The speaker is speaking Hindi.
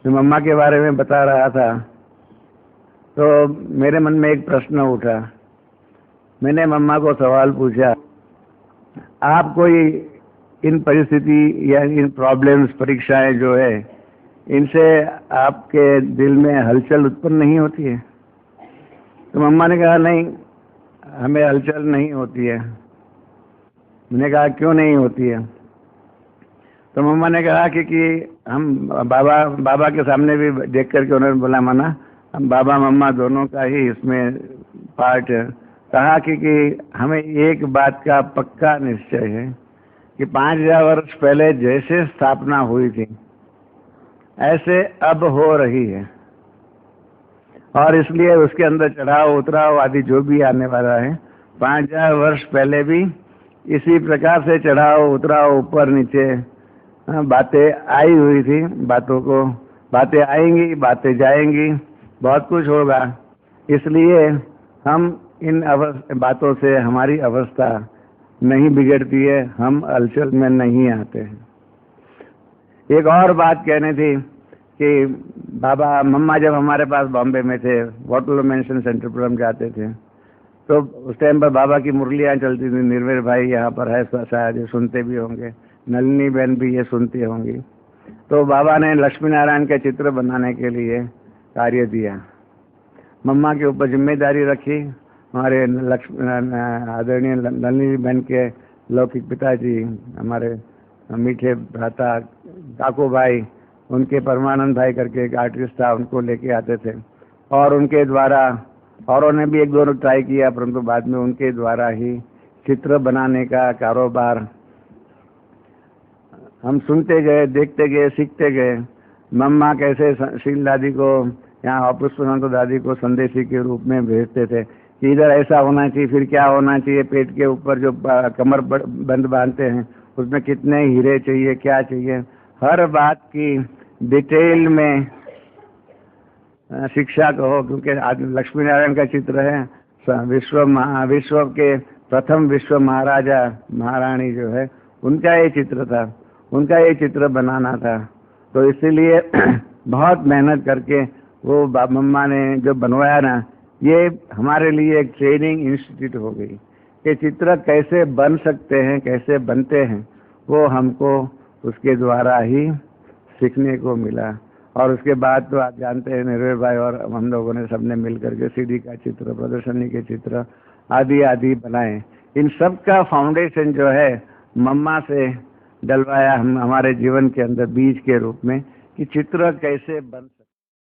मैं मम्मा के बारे में बता रहा था तो मेरे मन में एक प्रश्न उठा। मैंने मम्मा को सवाल पूछा, आप कोई इन परिस्थिति या इन प्रॉब्लम्स, परीक्षाएं जो है, इनसे आपके दिल में हलचल उत्पन्न नहीं होती है? तो मम्मा ने कहा, नहीं, हमें हलचल नहीं होती है। मैंने कहा, क्यों नहीं होती है? तो मम्मा ने कहा कि हम बाबा के सामने भी देख करके उन्होंने बोला, माना हम बाबा मम्मा दोनों का ही इसमें पार्ट है। कहा कि हमें एक बात का पक्का निश्चय है कि 5000 वर्ष पहले जैसे स्थापना हुई थी ऐसे अब हो रही है, और इसलिए उसके अंदर चढ़ाव उतराव आदि जो भी आने वाला है, 5000 वर्ष पहले भी इसी प्रकार से चढ़ाव उतराव, ऊपर नीचे बातें आई हुई थी। बातें आएंगी, बातें जाएंगी, बहुत कुछ होगा। इसलिए हम इन बातों से हमारी अवस्था नहीं बिगड़ती है, हम हलचल में नहीं आते हैं। एक और बात कहनी थी कि बाबा मम्मा जब हमारे पास बॉम्बे में थे, वाटरलू मेंशन सेंटर पर हम जाते थे, तो उस टाइम पर बाबा की मुरलियाँ चलती थी। निर्भय भाई यहाँ पर है, शायद ये सुनते भी होंगे, नलिनी बहन भी ये सुनती होंगी। तो बाबा ने लक्ष्मी नारायण के चित्र बनाने के लिए कार्य दिया, मम्मा के ऊपर जिम्मेदारी रखी। हमारे आदरणीय नलिनी बहन के लौकिक पिताजी, हमारे मीठे भ्राता काको भाई, उनके परमानंद भाई करके एक आर्टिस्ट था, उनको लेके आते थे, और उनके द्वारा औरों ने भी एक दो ट्राई किया, परंतु बाद में उनके द्वारा ही चित्र बनाने का कारोबार हम सुनते गए, देखते गए, सीखते गए। मम्मा कैसे शील दादी को, यहाँ ऑफिस दादी को संदेशी के रूप में भेजते थे कि इधर ऐसा होना चाहिए, फिर क्या होना चाहिए, पेट के ऊपर जो कमर बंद बांधते हैं उसमें कितने हीरे चाहिए, क्या चाहिए, हर बात की डिटेल में शिक्षा कहो। क्योंकि लक्ष्मी नारायण का चित्र है, विश्व के प्रथम विश्व महाराजा महारानी जो है, उनका ये चित्र था, उनका ये चित्र बनाना था। तो इसीलिए बहुत मेहनत करके वो मम्मा ने जो बनवाया ना, ये हमारे लिए एक ट्रेनिंग इंस्टीट्यूट हो गई कि चित्र कैसे बन सकते हैं, कैसे बनते हैं, वो हमको उसके द्वारा ही सीखने को मिला। और उसके बाद तो आप जानते हैं, निर्भय भाई और हम लोगों ने सबने मिल करके सीडी का चित्र, प्रदर्शनी के चित्र आदि आदि बनाए। इन सब का फाउंडेशन जो है मम्मा से डलवाया हम हमारे जीवन के अंदर बीज के रूप में कि चित्र कैसे बन